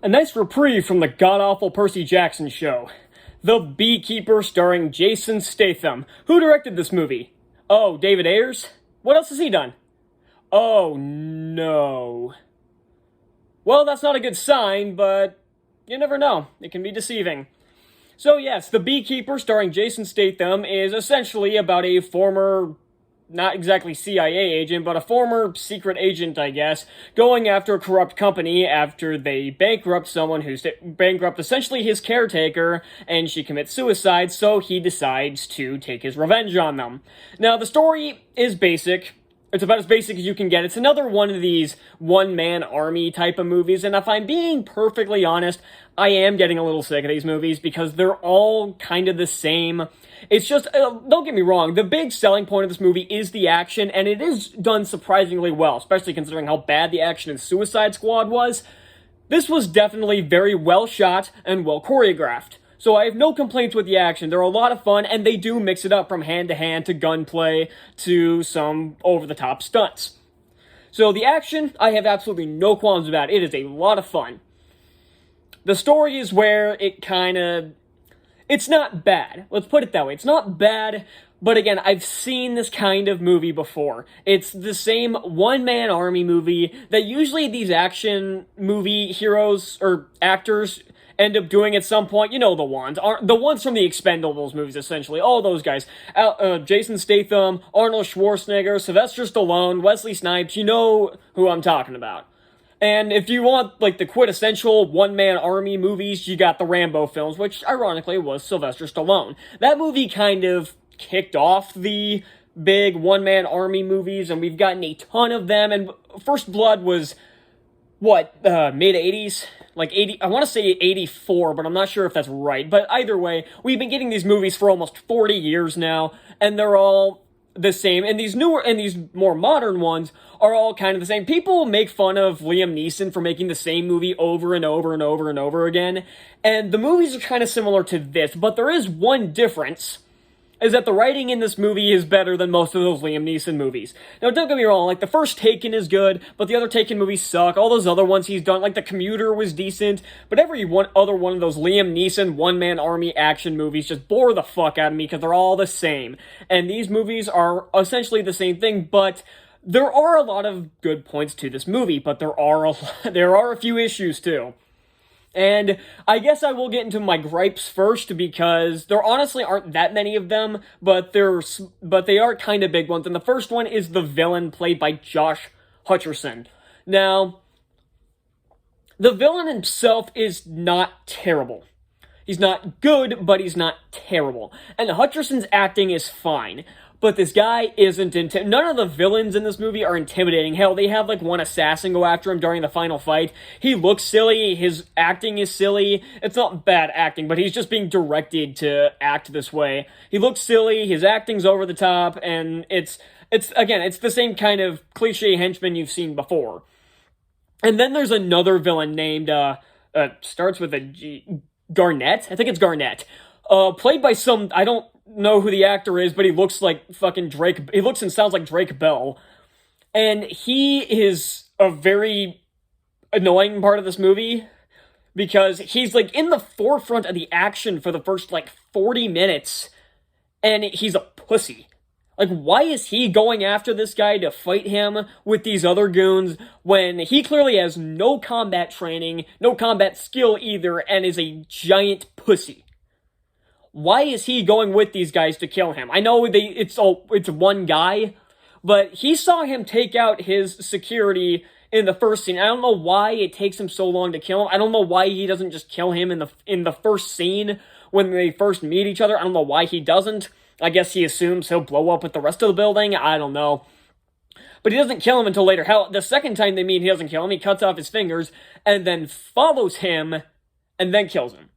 A nice reprieve from the god-awful Percy Jackson show. The Beekeeper starring Jason Statham. Who directed this movie? Oh, David Ayers? What else has he done? Oh, no. Well, that's not a good sign, but you never know. It can be deceiving. So yes, The Beekeeper starring Jason Statham is essentially about a former, not exactly CIA agent, but a former secret agent, I guess, going after a corrupt company after they bankrupt someone who's bankrupt essentially his caretaker, and she commits suicide, so he decides to take his revenge on them. Now, the story is basic. It's about as basic as you can get. It's another one of these one-man army type of movies, and if I'm being perfectly honest, I am getting a little sick of these movies because they're all kind of the same. It's just, don't get me wrong, the big selling point of this movie is the action, and it is done surprisingly well, especially considering how bad the action in Suicide Squad was. This was definitely very well shot and well choreographed. So I have no complaints with the action. They're a lot of fun, and they do mix it up from hand-to-hand to gunplay to some over-the-top stunts. So the action, I have absolutely no qualms about. It is a lot of fun. The story is where it it's not bad. Let's put it that way. It's not bad, but again, I've seen this kind of movie before. It's the same one-man army movie that usually these action movie heroes or actors end up doing at some point. You know the ones. The ones from the Expendables movies, essentially. All those guys. Jason Statham, Arnold Schwarzenegger, Sylvester Stallone, Wesley Snipes. You know who I'm talking about. And if you want, like, the quintessential one-man army movies, you got the Rambo films, which, ironically, was Sylvester Stallone. That movie kind of kicked off the big one-man army movies, and we've gotten a ton of them, and First Blood was, mid-80s? Like, I want to say 84, but I'm not sure if that's right. But either way, we've been getting these movies for almost 40 years now, and they're all the same. And these newer and these more modern ones are all kind of the same. People make fun of Liam Neeson for making the same movie over and over and over and over again. And the movies are kind of similar to this, but there is one difference, is that the writing in this movie is better than most of those Liam Neeson movies. Now, don't get me wrong, like, the first Taken is good, but the other Taken movies suck. All those other ones he's done, like, The Commuter was decent, but every other one of those Liam Neeson one-man army action movies just bore the fuck out of me because they're all the same. And these movies are essentially the same thing, but there are a lot of good points to this movie, but there are a few issues, too. And I guess I will get into my gripes first because there honestly aren't that many of them, but they are kind of big ones. And the first one is the villain played by Josh Hutcherson. Now, the villain himself is not terrible. He's not good, but he's not terrible. And Hutcherson's acting is fine. But this guy isn't none of the villains in this movie are intimidating. Hell, they have, like, one assassin go after him during the final fight. He looks silly, his acting is silly. It's not bad acting, but he's just being directed to act this way. He looks silly, his acting's over the top, and it's the same kind of cliche henchman you've seen before. And then there's another villain named, starts with a G, Garnett? I think it's Garnett. Played by I don't know who the actor is, but he looks like fucking Drake. He looks and sounds like Drake Bell. And he is a very annoying part of this movie because he's, like, in the forefront of the action for the first, like, 40 minutes, and he's a pussy. Like, why is he going after this guy to fight him with these other goons when he clearly has no combat training, no combat skill either, and is a giant pussy? Why is he going with these guys to kill him? I know it's one guy, but he saw him take out his security in the first scene. I don't know why it takes him so long to kill him. I don't know why he doesn't just kill him in the first scene when they first meet each other. I don't know why he doesn't. I guess he assumes he'll blow up with the rest of the building. I don't know. But he doesn't kill him until later. Hell, the second time they meet, he doesn't kill him. He cuts off his fingers and then follows him and then kills him.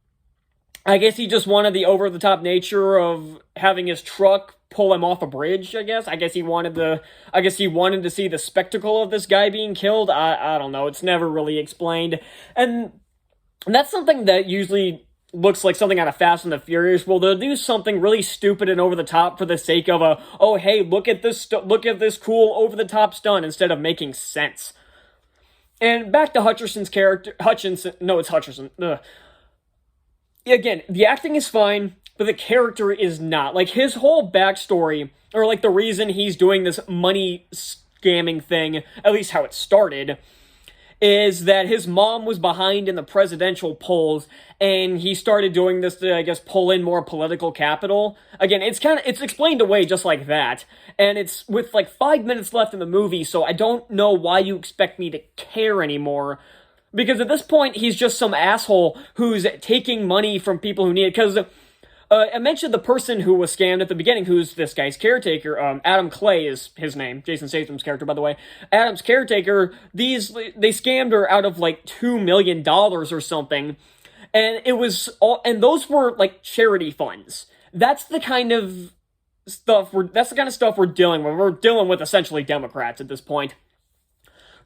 I guess he just wanted the over-the-top nature of having his truck pull him off a bridge, I guess. I guess he wanted to see the spectacle of this guy being killed. I don't know. It's never really explained. And that's something that usually looks like something out of Fast and the Furious. Well, they'll do something really stupid and over the top for the sake of oh, hey, look at this cool over-the-top stunt instead of making sense. And back to Hutcherson's character, no, it's Hutcherson. Ugh. Again, the acting is fine, but the character is not. Like, his whole backstory, or like the reason he's doing this money scamming thing, at least how it started, is that his mom was behind in the presidential polls, and he started doing this to, I guess, pull in more political capital. Again, it's explained away just like that, and it's with like 5 minutes left in the movie, so I don't know why you expect me to care anymore. Because at this point, he's just some asshole who's taking money from people who need it. Because I mentioned the person who was scammed at the beginning, who's this guy's caretaker. Adam Clay is his name. Jason Statham's character, by the way. Adam's caretaker, they scammed her out of like $2 million or something. And it was and those were like charity funds. That's the kind of stuff we're dealing with. We're dealing with essentially Democrats at this point.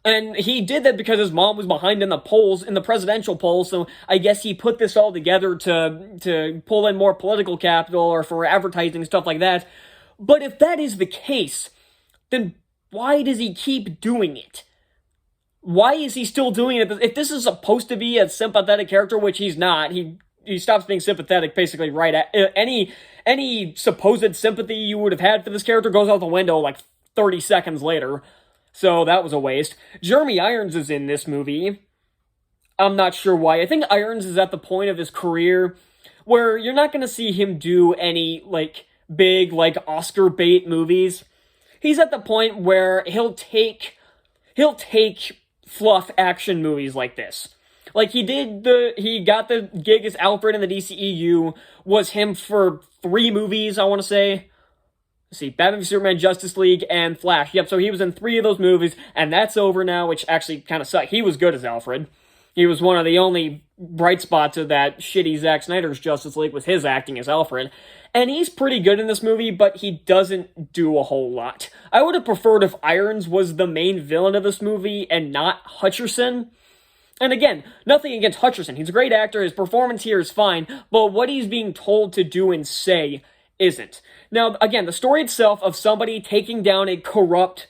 And he did that because his mom was behind in the polls, in the presidential polls, so I guess he put this all together to pull in more political capital or for advertising, stuff like that. But if that is the case, then why does he keep doing it? Why is he still doing it? If this is supposed to be a sympathetic character, which he's not, he stops being sympathetic basically right at any supposed sympathy you would have had for this character goes out the window like 30 seconds later. So that was a waste. Jeremy Irons is in this movie. I'm not sure why. I think Irons is at the point of his career where you're not going to see him do any, like, big, like, Oscar bait movies. He's at the point where he'll take fluff action movies like this. Like, he got the gig as Alfred in the DCEU, was him for 3 movies, I want to say. Let's see, Batman v Superman, Justice League, and Flash. Yep, so he was in 3 of those movies, and that's over now, which actually kind of sucked. He was good as Alfred. He was one of the only bright spots of that shitty Zack Snyder's Justice League was his acting as Alfred. And he's pretty good in this movie, but he doesn't do a whole lot. I would have preferred if Irons was the main villain of this movie and not Hutcherson. And again, nothing against Hutcherson. He's a great actor, his performance here is fine, but what he's being told to do and say isn't. Now, again, the story itself of somebody taking down a corrupt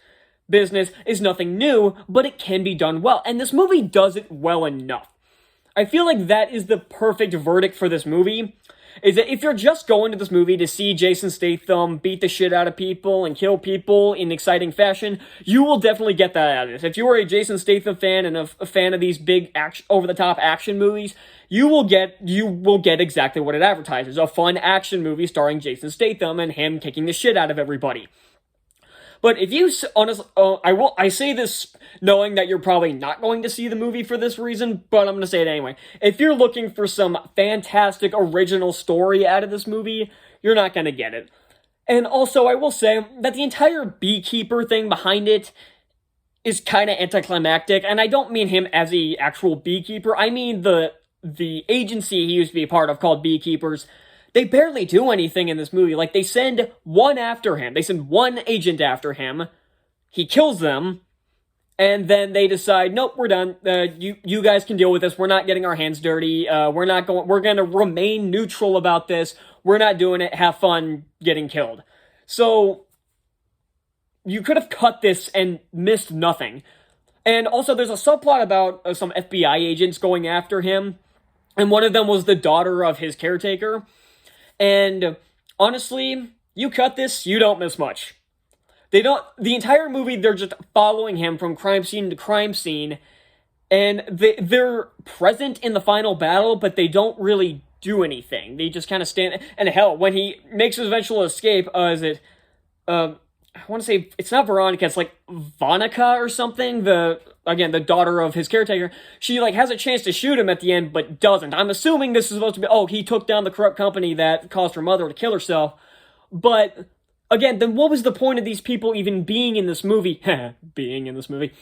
business is nothing new, but it can be done well. And this movie does it well enough. I feel like that is the perfect verdict for this movie, is that if you're just going to this movie to see Jason Statham beat the shit out of people and kill people in exciting fashion, you will definitely get that out of this. If you are a Jason Statham fan and a fan of these big over-the-top action movies, you will get exactly what it advertises. A fun action movie starring Jason Statham and him kicking the shit out of everybody. But if you, honestly, I say this knowing that you're probably not going to see the movie for this reason, but I'm going to say it anyway. If you're looking for some fantastic original story out of this movie, you're not going to get it. And also, I will say that the entire Beekeeper thing behind it is kind of anticlimactic, and I don't mean him as the actual beekeeper, I mean the agency he used to be a part of called Beekeepers. They barely do anything in this movie. Like, they send one after him. They send one agent after him. He kills them. And then they decide, nope, we're done. You guys can deal with this. We're not getting our hands dirty. We're going to remain neutral about this. We're not doing it. Have fun getting killed. So, you could have cut this and missed nothing. And also, there's a subplot about some FBI agents going after him. And one of them was the daughter of his caretaker. And honestly, you cut this, you don't miss much. The entire movie, they're just following him from crime scene to crime scene, and they're present in the final battle, but they don't really do anything. They just kind of stand, and hell, when he makes his eventual escape, I want to say, it's not Veronica, it's like Vonica or something, the daughter of his caretaker. She, like, has a chance to shoot him at the end, but doesn't. I'm assuming this is supposed to be, he took down the corrupt company that caused her mother to kill herself. But, again, then what was the point of these people even being in this movie? Being in this movie.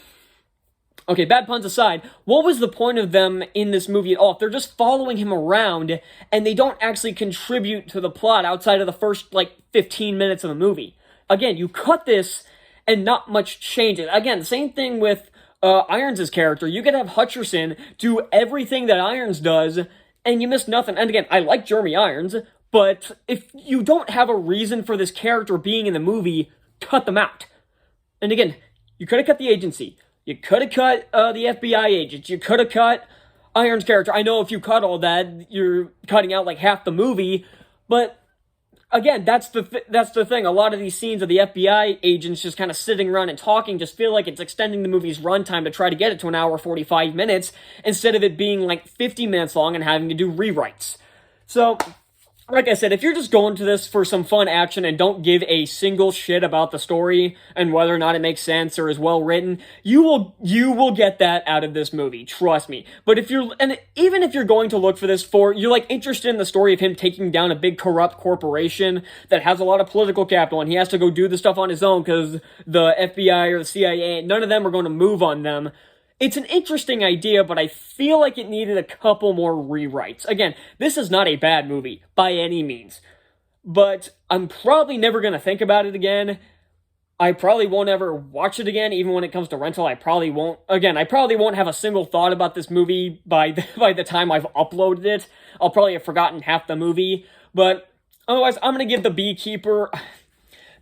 Okay, bad puns aside, what was the point of them in this movie at all? If they're just following him around, and they don't actually contribute to the plot outside of the first, 15 minutes of the movie. Again, you cut this, and not much changes. Again, same thing with Irons' character. You could have Hutcherson do everything that Irons does, and you miss nothing. And again, I like Jeremy Irons, but if you don't have a reason for this character being in the movie, cut them out. And again, you could have cut the agency. You could have cut the FBI agents. You could have cut Iron's character. I know if you cut all that, you're cutting out like half the movie, but again, that's the thing. A lot of these scenes of the FBI agents just kind of sitting around and talking just feel like it's extending the movie's runtime to try to get it to an hour 45 minutes instead of it being like 50 minutes long and having to do rewrites. So, like I said, if you're just going to this for some fun action and don't give a single shit about the story and whether or not it makes sense or is well written, you will get that out of this movie. Trust me. But even if you're going to look for this you're like interested in the story of him taking down a big corrupt corporation that has a lot of political capital and he has to go do the stuff on his own because the FBI or the CIA, none of them are going to move on them. It's an interesting idea, but I feel like it needed a couple more rewrites. Again, this is not a bad movie, by any means. But I'm probably never going to think about it again. I probably won't ever watch it again, even when it comes to rental. I probably won't have a single thought about this movie by the time I've uploaded it. I'll probably have forgotten half the movie. But otherwise, I'm going to give The Beekeeper...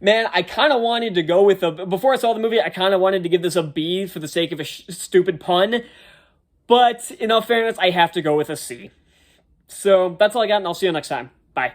Man, I kind of wanted to go with before I saw the movie, I kind of wanted to give this a B for the sake of a stupid pun. But, in all fairness, I have to go with a C. So, that's all I got, and I'll see you next time. Bye.